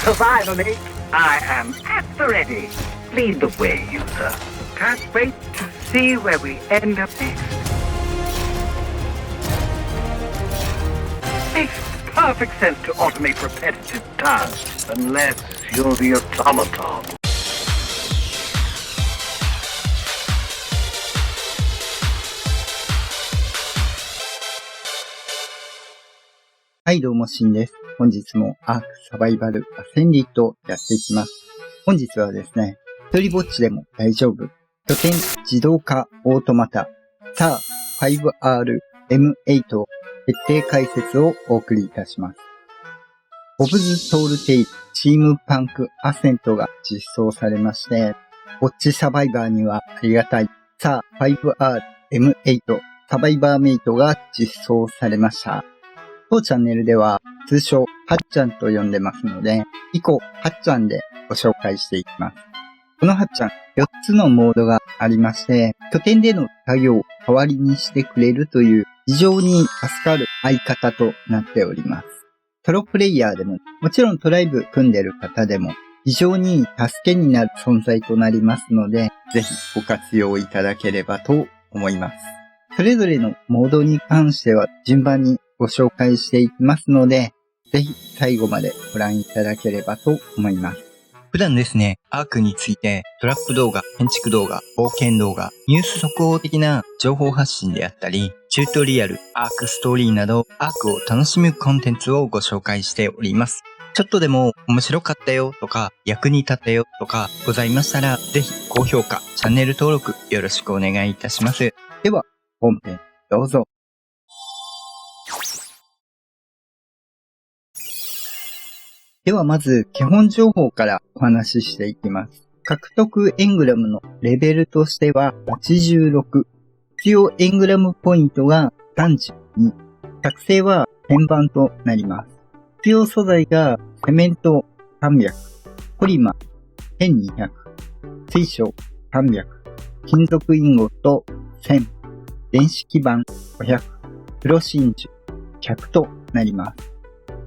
Survivally, I am at the ready. Lead the way, user. Can't wait to see where we end up next. Makes perfect sense to automate repetitive tasks, unless you're the automaton. はい、どうも、シンです。本日もアークサバイバルアセンディットをやっていきます。本日はですね、一人ぼっちでも大丈夫。拠点自動化オートマタ SAR5RM8 を徹底解説をお送りいたします。ボブズ・トールテイルチームパンクアセントが実装されまして、ぼっちサバイバーにはありがたい SAR5RM8 サバイバーメイトが実装されました。当チャンネルでは通称はっちゃんと呼んでますので、以降はっちゃんでご紹介していきます。このはっちゃん、4つのモードがありまして、拠点での作業を代わりにしてくれるという非常に助かる相方となっております。ソロプレイヤーでも、もちろんトライブ組んでる方でも、非常に助けになる存在となりますので、ぜひご活用いただければと思います。それぞれのモードに関しては順番にご紹介していきますので、ぜひ最後までご覧いただければと思います。普段ですね、アークについてトラップ動画、建築動画、冒険動画、ニュース速報的な情報発信であったり、チュートリアル、アークストーリーなど、アークを楽しむコンテンツをご紹介しております。ちょっとでも面白かったよとか、役に立ったよとかございましたら、ぜひ高評価、チャンネル登録よろしくお願いいたします。では、本編どうぞ。ではまず基本情報からお話ししていきます。獲得エングラムのレベルとしては86。必要エングラムポイントが32。作成は鍵盤となります。必要素材がセメント300、ポリマ1200、水晶300、金属インゴット1000、電子基板500、プロ真珠100となります。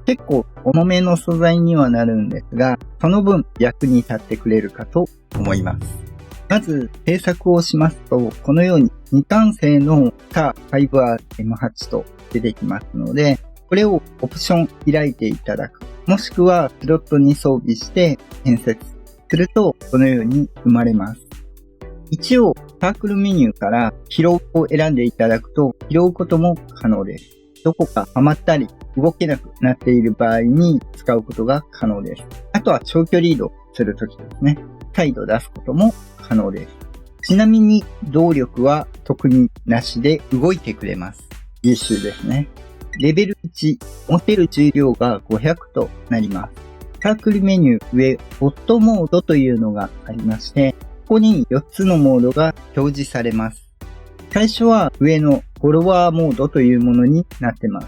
結構重めの素材にはなるんですが、その分役に立ってくれるかと思います。まず制作をしますと、このように未完成の SAR5RM8 と出てきますので、これをオプション開いていただく。もしくはスロットに装備して建設すると、このように生まれます。一応サークルメニューから拾うを選んでいただくと、拾うことも可能です。どこかはまったり動けなくなっている場合に使うことが可能です。あとは長距離移動するときですね。再度出すことも可能です。ちなみに動力は特になしで動いてくれます。優秀ですね。レベル1、持てる重量が500となります。サークルメニュー上、ホットモードというのがありまして、ここに4つのモードが表示されます。最初は上のフォロワーモードというものになってます。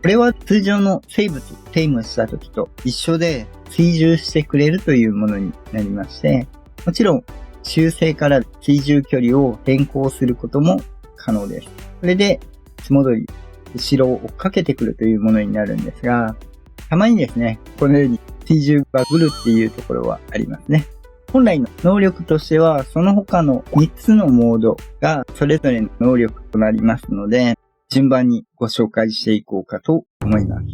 これは通常の生物テイムした時と一緒で追従してくれるというものになりまして、もちろん修正から追従距離を変更することも可能です。これでいつも通り後ろを追っかけてくるというものになるんですが、たまにですね、このように追従バグるっていうところはありますね。本来の能力としては、その他の3つのモードがそれぞれの能力となりますので、順番にご紹介していこうかと思います。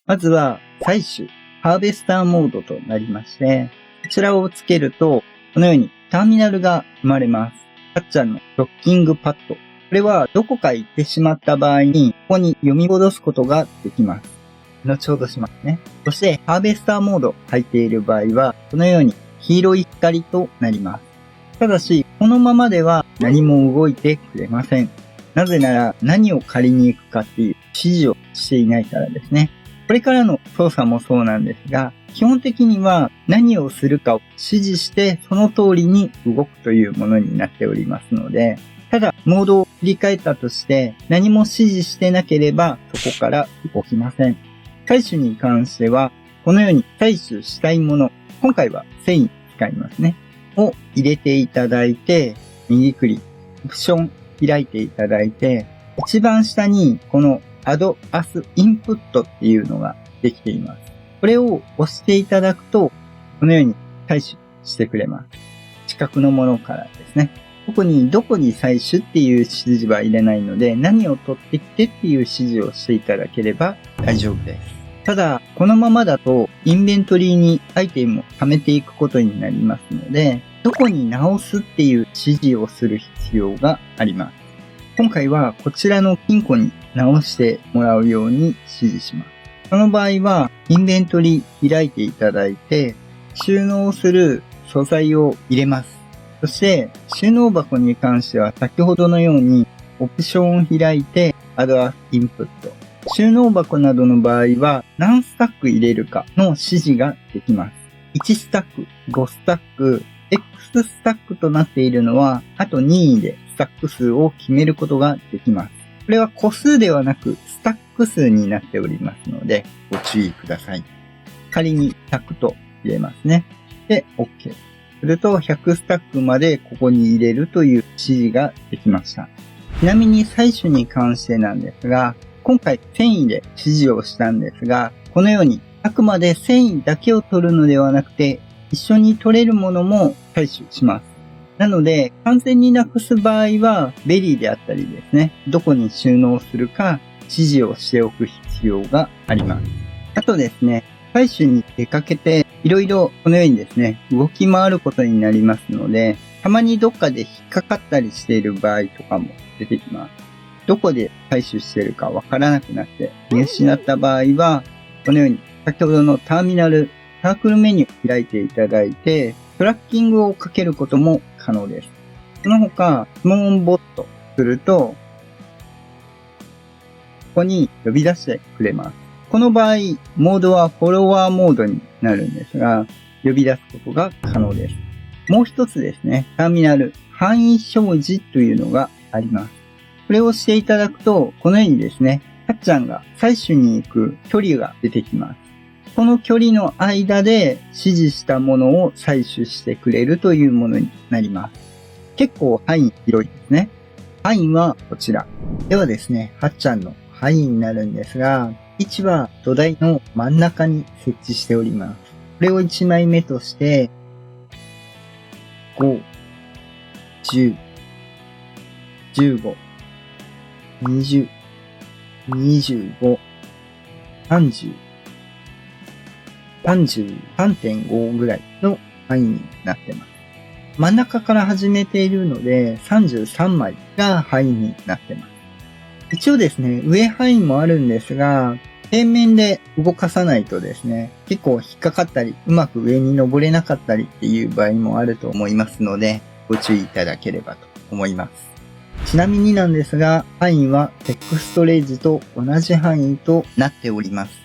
まずは、採取、ハーベスターモードとなりまして、こちらをつけると、このようにターミナルが生まれます。はっちゃんのドッキングパッド。これはどこか行ってしまった場合に、ここに読み戻すことができます。後ほどしますね。そして、ハーベスターモード入っている場合は、このように黄色い光となります。ただし、このままでは何も動いてくれません。なぜなら、何を借りに行くかっていう指示をしていないからですね。これからの操作もそうなんですが、基本的には何をするかを指示して、その通りに動くというものになっておりますので、ただ、モードを切り替えたとして、何も指示してなければ、そこから動きません。採取に関しては、このように採取したいもの、今回は繊維使いますね。を入れていただいて、右クリック、オプション開いていただいて、一番下にこの Add as Input っていうのができています。これを押していただくと、このように採取してくれます。近くのものからですね。特にどこに採取っていう指示は入れないので、何を取ってきてっていう指示をしていただければ大丈夫です。ただ、このままだとインベントリーにアイテムを貯めていくことになりますので、どこに直すっていう指示をする必要があります。今回はこちらの金庫に直してもらうように指示します。その場合は、インベントリー開いていただいて、収納する素材を入れます。そして、収納箱に関しては先ほどのように、オプションを開いて、Add as Input。収納箱などの場合は、何スタック入れるかの指示ができます。1スタック、5スタック、X スタックとなっているのは、あと任意でスタック数を決めることができます。これは個数ではなく、スタック数になっておりますので、ご注意ください。仮に100と入れますね。で、OK。すると、100スタックまでここに入れるという指示ができました。ちなみに採取に関してなんですが、今回繊維で指示をしたんですが、このようにあくまで繊維だけを取るのではなくて、一緒に取れるものも採取します。なので、完全になくす場合は、ベリーであったりですね、どこに収納するか指示をしておく必要があります。あとですね、採取に出かけて、いろいろこのようにですね、動き回ることになりますので、たまにどっかで引っかかったりしている場合とかも出てきます。どこで採取しているかわからなくなって見失った場合は、このように先ほどのターミナル、サークルメニューを開いていただいて、トラッキングをかけることも可能です。その他、質問ボットすると、ここに呼び出してくれます。この場合、モードはフォロワーモードになるんですが、呼び出すことが可能です。もう一つですね、ターミナル、範囲表示というのがあります。これをしていただくと、このようにですね、はっちゃんが採取に行く距離が出てきます。この距離の間で指示したものを採取してくれるというものになります。結構範囲広いですね。範囲はこちら。ではですね、はっちゃんの範囲になるんですが、位置は土台の真ん中に設置しております。これを1枚目として、5、10、15、20、25、30、33.5 ぐらいの範囲になってます。真ん中から始めているので33枚が範囲になってます。一応ですね、上範囲もあるんですが、平面で動かさないとですね、結構引っかかったり、うまく上に登れなかったりっていう場合もあると思いますので、ご注意いただければと思います。ちなみになんですが、範囲はテックストレージと同じ範囲となっております。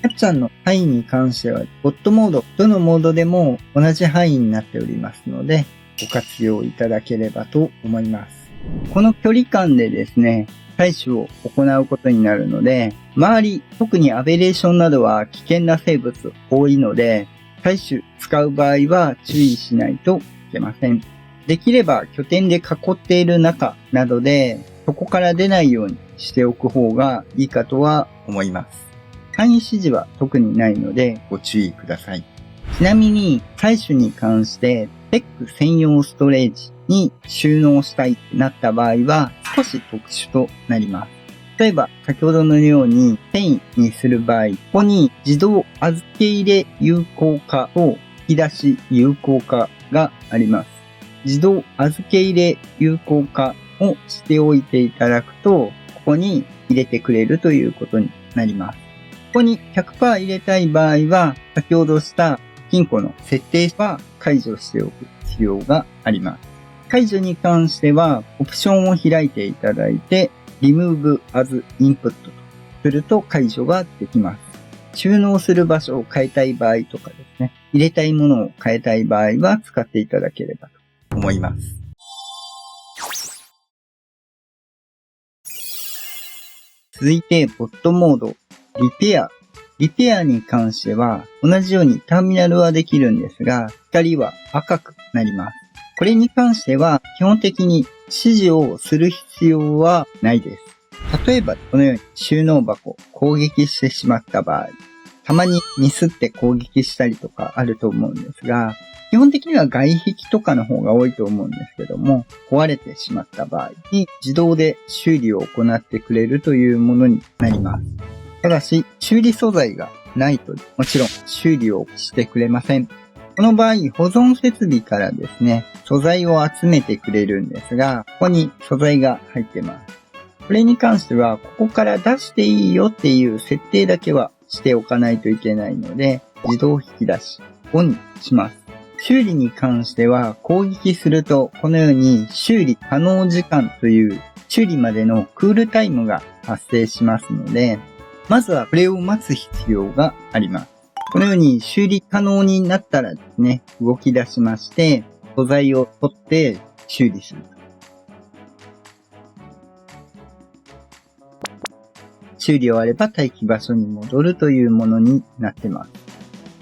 はっちゃんの範囲に関しては、ボットモード、どのモードでも同じ範囲になっておりますので、ご活用いただければと思います。この距離感でですね、採取を行うことになるので、周り、特にアベレーションなどは危険な生物多いので、採取使う場合は注意しないといけません。できれば拠点で囲っている中などで、そこから出ないようにしておく方がいいかとは思います。範囲指示は特にないのでご注意ください。ちなみに採取に関してテック専用ストレージに収納したいとなった場合は少し特殊となります。例えば先ほどのように繊維にする場合、ここに自動預け入れ有効化と引き出し有効化があります。自動預け入れ有効化をしておいていただくと、ここに入れてくれるということになります。ここに 100% 入れたい場合は、先ほどした金庫の設定は解除しておく必要があります。解除に関しては、オプションを開いていただいて、Remove as Input とすると解除ができます。収納する場所を変えたい場合とかですね、入れたいものを変えたい場合は使っていただければと思います。続いて、ボットモード。リペア。リペアに関しては、同じようにターミナルはできるんですが、光は赤くなります。これに関しては、基本的に指示をする必要はないです。例えば、このように収納箱を攻撃してしまった場合、たまにミスって攻撃したりとかあると思うんですが、基本的には外壁とかの方が多いと思うんですけども、壊れてしまった場合に自動で修理を行ってくれるというものになります。ただし、修理素材がないともちろん修理をしてくれません。この場合、保存設備からですね、素材を集めてくれるんですが、ここに素材が入ってます。これに関しては、ここから出していいよっていう設定だけはしておかないといけないので、自動引き出しオンにします。修理に関しては、攻撃すると、このように修理可能時間という修理までのクールタイムが発生しますので、まずはこれを待つ必要があります。このように修理可能になったらですね、動き出しまして、素材を取って修理する。修理終われば待機場所に戻るというものになってます。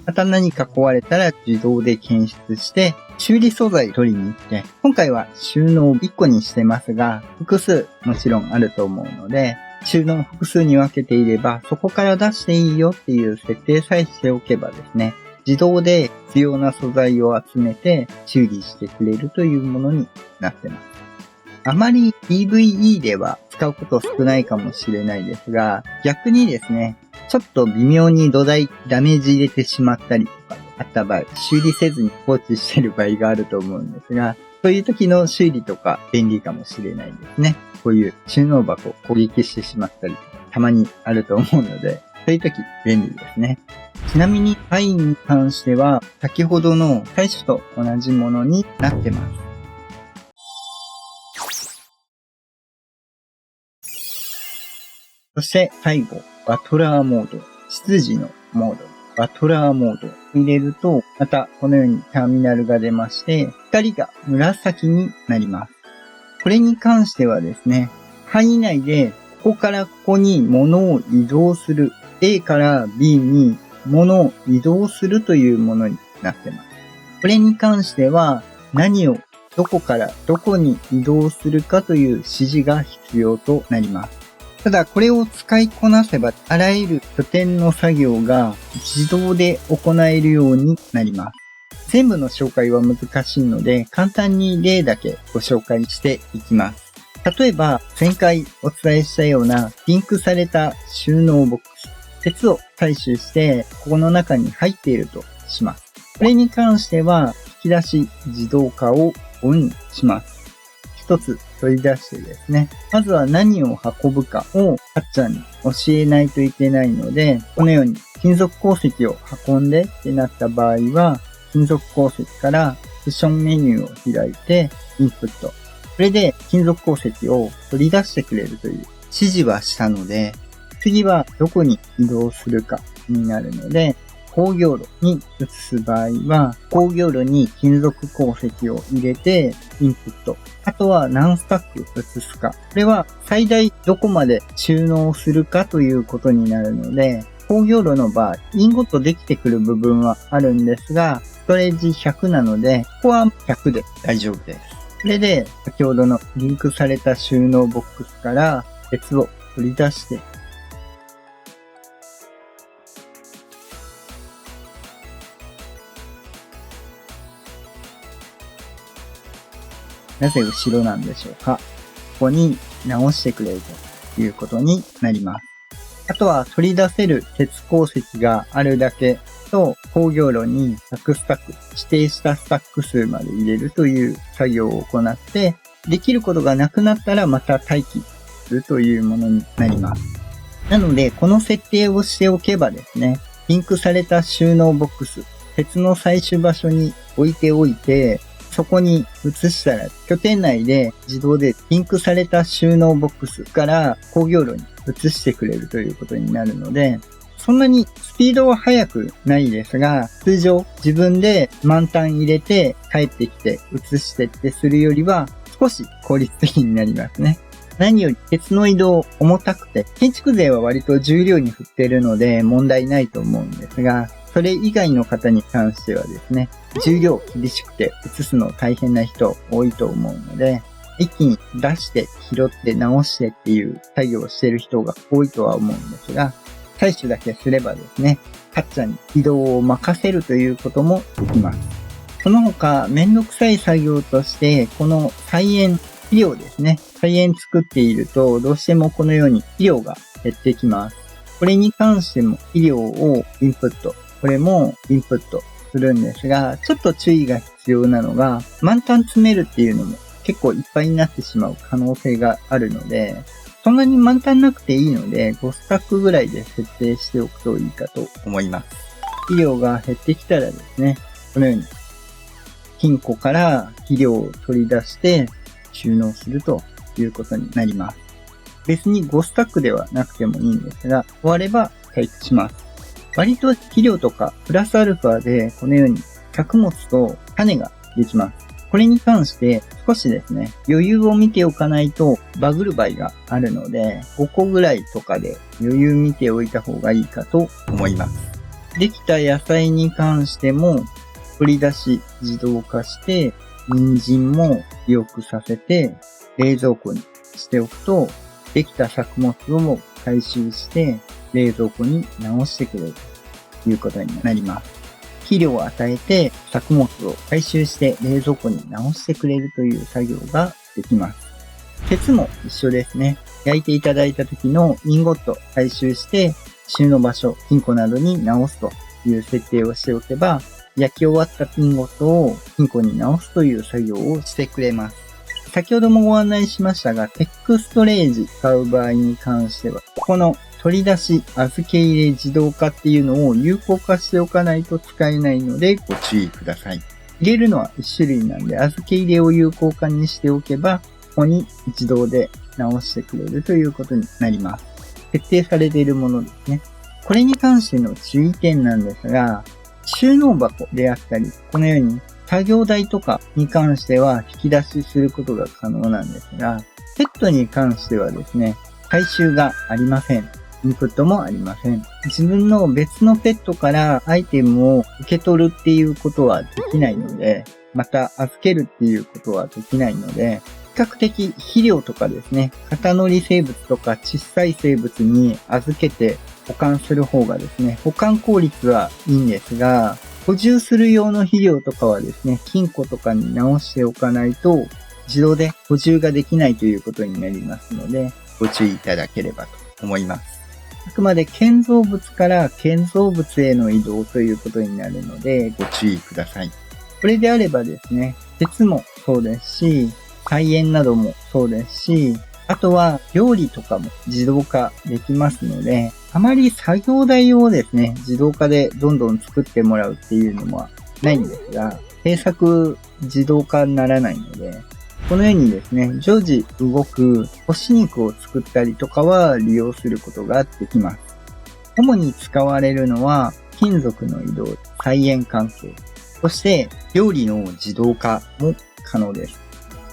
また何か壊れたら自動で検出して修理素材取りに行って、今回は収納1個にしてますが、複数もちろんあると思うので、収納複数に分けていれば、そこから出していいよっていう設定さえしておけばですね、自動で必要な素材を集めて修理してくれるというものになってます。あまり PVE では使うこと少ないかもしれないですが、逆にですね、ちょっと微妙に土台ダメージ入れてしまったりとかあった場合、修理せずに放置している場合があると思うんですが、そういう時の修理とか便利かもしれないですね。こういう収納箱を攻撃してしまったりとか、たまにあると思うので、そういう時便利ですね。ちなみにパインに関しては、先ほどの最初と同じものになってます。そして最後、バトラーモード、執事のモード、バトラーモードを入れると、またこのようにターミナルが出まして、光が紫になります。これに関してはですね、範囲内でここからここに物を移動する、A から B に物を移動するというものになってます。これに関しては何をどこからどこに移動するかという指示が必要となります。ただこれを使いこなせばあらゆる拠点の作業が自動で行えるようになります。全部の紹介は難しいので簡単に例だけご紹介していきます。例えば前回お伝えしたようなリンクされた収納ボックス、鉄を採取してここの中に入っているとします。これに関しては引き出し自動化をオンにします。一つ取り出してですね、まずは何を運ぶかをかっちゃんに教えないといけないので、このように金属鉱石を運んでってなった場合は、金属鉱石からオプションメニューを開いてインプット。これで金属鉱石を取り出してくれるという指示はしたので、次はどこに移動するかになるので、工業炉に移す場合は、工業炉に金属鉱石を入れてインプット。あとは何スタック移すか。これは最大どこまで収納するかということになるので、工業炉の場合、インゴットできてくる部分はあるんですが、ストレージ100なので、ここは100で大丈夫です。それで、先ほどのリンクされた収納ボックスから鉄を取り出して、なぜ後ろなんでしょうか。ここに直してくれるということになります。あとは取り出せる鉄鉱石があるだけと工業炉に100スタック、指定したスタック数まで入れるという作業を行って、できることがなくなったらまた待機するというものになります。なので、この設定をしておけばですね、リンクされた収納ボックス、鉄の採取場所に置いておいて、そこに移したら拠点内で自動でリンクされた収納ボックスから工業炉に移してくれるということになるので、そんなにスピードは速くないですが、通常自分で満タン入れて帰ってきて移してってするよりは少し効率的になりますね。何より鉄の移動重たくて、建築税は割と重量に振っているので問題ないと思うんですが、それ以外の方に関してはですね、重量厳しくて移すの大変な人多いと思うので、一気に出して拾って直してっていう作業をしている人が多いとは思うんですが、採取だけすればですね、カッチャに移動を任せるということもできます。その他、めんどくさい作業として、この菜園、肥料ですね。菜園作っていると、どうしてもこのように肥料が減ってきます。これに関しても肥料をインプット、これもインプットするんですが、ちょっと注意が必要なのが、満タン詰めるっていうのも結構いっぱいになってしまう可能性があるので、そんなに満タンなくていいので、5スタックぐらいで設定しておくといいかと思います。肥料が減ってきたらですね、このように金庫から肥料を取り出して収納するということになります。別に5スタックではなくてもいいんですが、終われば退屈します。割と肥料とかプラスアルファでこのように作物と種ができます。これに関して少しですね、余裕を見ておかないとバグる場合があるので、5個ぐらいとかで余裕見ておいた方がいいかと思います。できた野菜に関しても取り出し自動化して、人参もよくさせて冷蔵庫にしておくと、できた作物を回収して冷蔵庫に直してくれるということになります。肥料を与えて作物を回収して冷蔵庫に直してくれるという作業ができます。鉄も一緒ですね。焼いていただいた時のインゴット回収して収納場所、金庫などに直すという設定をしておけば、焼き終わったインゴットを金庫に直すという作業をしてくれます。先ほどもご案内しましたが、テックストレージ使う場合に関しては、この取り出し、預け入れ自動化っていうのを有効化しておかないと使えないのでご注意ください。入れるのは1種類なんで、預け入れを有効化にしておけば、ここに自動で直してくれるということになります。設定されているものですね。これに関しての注意点なんですが、収納箱であったり、このように作業台とかに関しては引き出しすることが可能なんですが、ペットに関してはですね、回収がありません。インプットもありません。自分の別のペットからアイテムを受け取るっていうことはできないので、また預けるっていうことはできないので、比較的肥料とかですね、型乗り生物とか小さい生物に預けて保管する方がですね、保管効率はいいんですが、補充する用の肥料とかはですね、金庫とかに直しておかないと、自動で補充ができないということになりますので、ご注意いただければと思います。あくまで建造物から建造物への移動ということになるので、ご注意ください。これであればですね、鉄もそうですし、菜園などもそうですし、あとは料理とかも自動化できますので、あまり作業台をですね、自動化でどんどん作ってもらうっていうのはないんですが、製作自動化にならないので、このようにですね、常時動く干し肉を作ったりとかは利用することができます。主に使われるのは金属の移動、菜園関係、そして料理の自動化も可能です。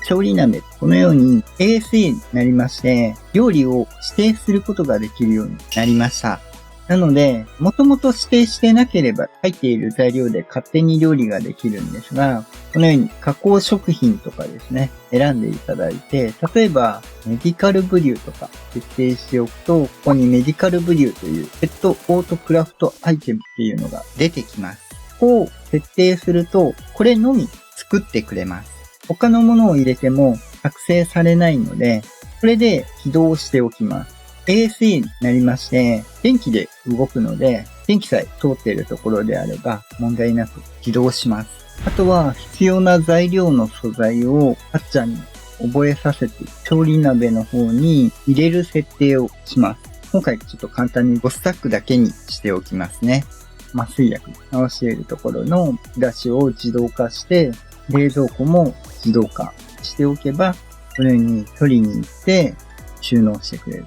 調理鍋、このように ASA になりまして、料理を指定することができるようになりました。なので、もともと指定してなければ入っている材料で勝手に料理ができるんですが、このように加工食品とかですね、選んでいただいて、例えばメディカルブリューとか設定しておくと、ここにメディカルブリューというペットオートクラフトアイテムっていうのが出てきます。ここを設定すると、これのみ作ってくれます。他のものを入れても作成されないので、これで起動しておきます。ASA になりまして、電気で動くので、電気さえ通っているところであれば問題なく起動します。あとは必要な材料の素材をあっちゃんに覚えさせて、調理鍋の方に入れる設定をします。今回ちょっと簡単に5スタックだけにしておきますね。麻酔薬に直しているところの出しを自動化して、冷蔵庫も自動化しておけば、このように取りに行って収納してくれる。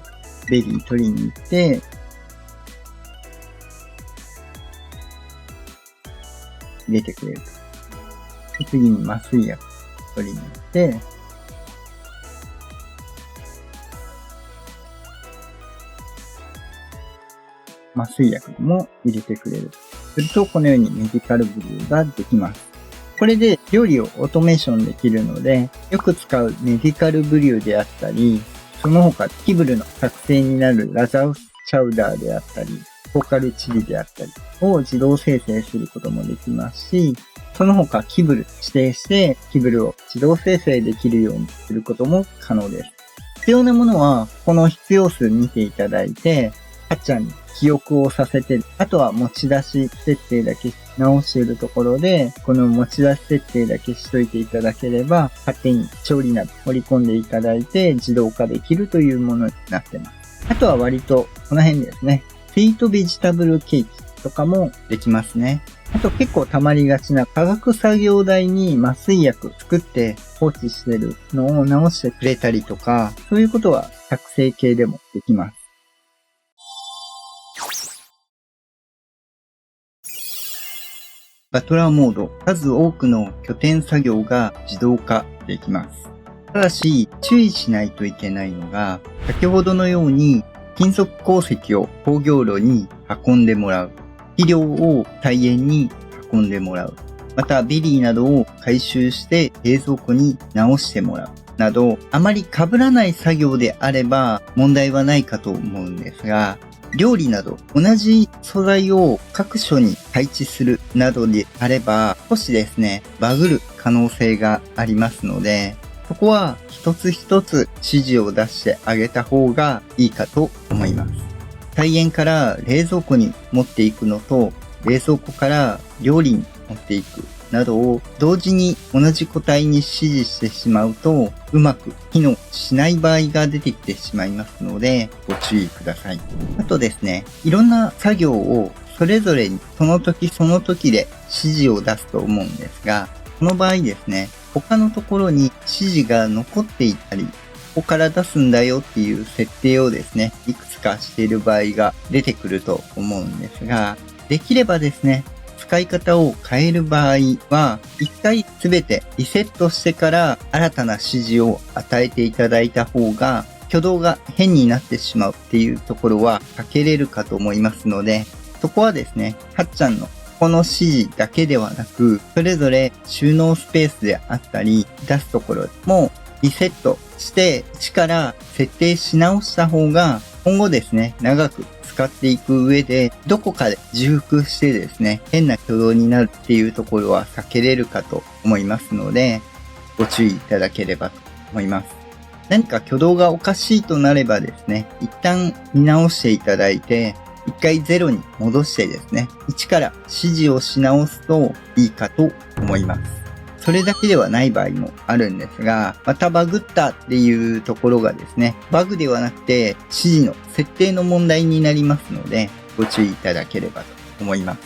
ベリー取りに行って、入れてくれる。次に麻酔薬取りに行って、麻酔薬も入れてくれる。すると、このようにメディカルブリューができます。これで料理をオートメーションできるので、よく使うメディカルブリューであったり、その他キブルの作成になるラザウスチャウダーであったり、フォーカルチリであったりを自動生成することもできますし、その他キブル指定してキブルを自動生成できるようにすることも可能です。必要なものはこの必要数見ていただいて、はっちゃんに記憶をさせて、あとは持ち出し設定だけ直しているところで、この持ち出し設定だけしといていただければ、勝手に調理など盛り込んでいただいて自動化できるというものになってます。あとは割とこの辺ですね。スイートベジタブルケーキとかもできますね。あと結構溜まりがちな化学作業台に麻酔薬作って放置してるのを直してくれたりとか、そういうことは作成系でもできます。バトラーモード、数多くの拠点作業が自動化できます。ただし、注意しないといけないのが、先ほどのように金属鉱石を工業炉に運んでもらう。肥料を菜園に運んでもらう。また、ベリーなどを回収して冷蔵庫に直してもらう。など、あまり被らない作業であれば問題はないかと思うんですが、料理など同じ素材を各所に配置するなどであれば少しですね、バグる可能性がありますので、そこは一つ一つ指示を出してあげた方がいいかと思います。菜園から冷蔵庫に持っていくのと、冷蔵庫から料理に持っていくなどを同時に同じ個体に指示してしまうと、うまく機能しない場合が出てきてしまいますので、ご注意ください。あとですね、いろんな作業をそれぞれにその時その時で指示を出すと思うんですが、この場合ですね、他のところに指示が残っていたり、ここから出すんだよっていう設定をですね、いくつかしている場合が出てくると思うんですが、できればですね、使い方を変える場合は、一回すべてリセットしてから新たな指示を与えていただいた方が、挙動が変になってしまうっていうところは避けれるかと思いますので、そこはですね、はっちゃんのこの指示だけではなく、それぞれ収納スペースであったり、出すところもリセットして一から設定し直した方が、今後ですね、長く使っていく上で、どこかで重複してですね、変な挙動になるっていうところは避けれるかと思いますので、ご注意いただければと思います。何か挙動がおかしいとなればですね、一旦見直していただいて、一回ゼロに戻してですね、一から指示をし直すといいかと思います。それだけではない場合もあるんですが、またバグったっていうところがですね、バグではなくて指示の設定の問題になりますので、ご注意いただければと思います。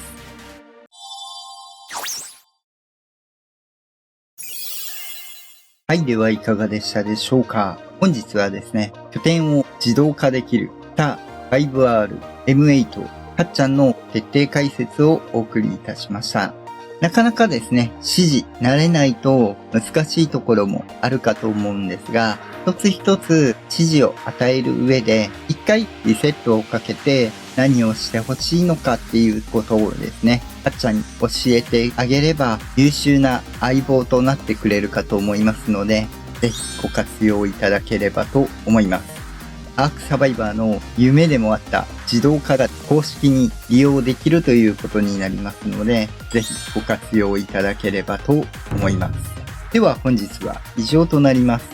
はい、ではいかがでしたでしょうか。本日はですね、拠点を自動化できる TAR5R M8 はっちゃんの徹底解説をお送りいたしました。なかなかですね、指示慣れないと難しいところもあるかと思うんですが、一つ一つ指示を与える上で、一回リセットをかけて何をしてほしいのかっていうことをですね、はっちゃんに教えてあげれば優秀な相棒となってくれるかと思いますので、ぜひご活用いただければと思います。アークサバイバーの夢でもあった自動化が公式に利用できるということになりますので、ぜひご活用いただければと思います。では本日は以上となります。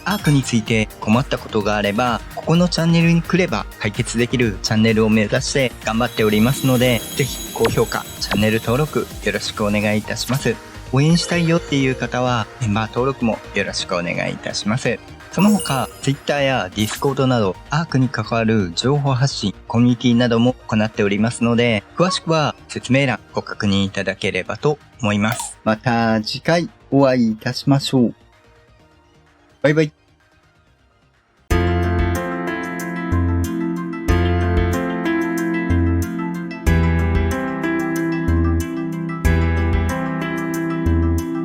アークについて困ったことがあれば、ここのチャンネルに来れば解決できるチャンネルを目指して頑張っておりますので、ぜひ高評価、チャンネル登録よろしくお願いいたします。応援したいよっていう方はメンバー登録もよろしくお願いいたします。その他、Twitter や Discord など、アークに関わる情報発信、コミュニティなども行っておりますので、詳しくは説明欄ご確認いただければと思います。また次回お会いいたしましょう。バイバイ。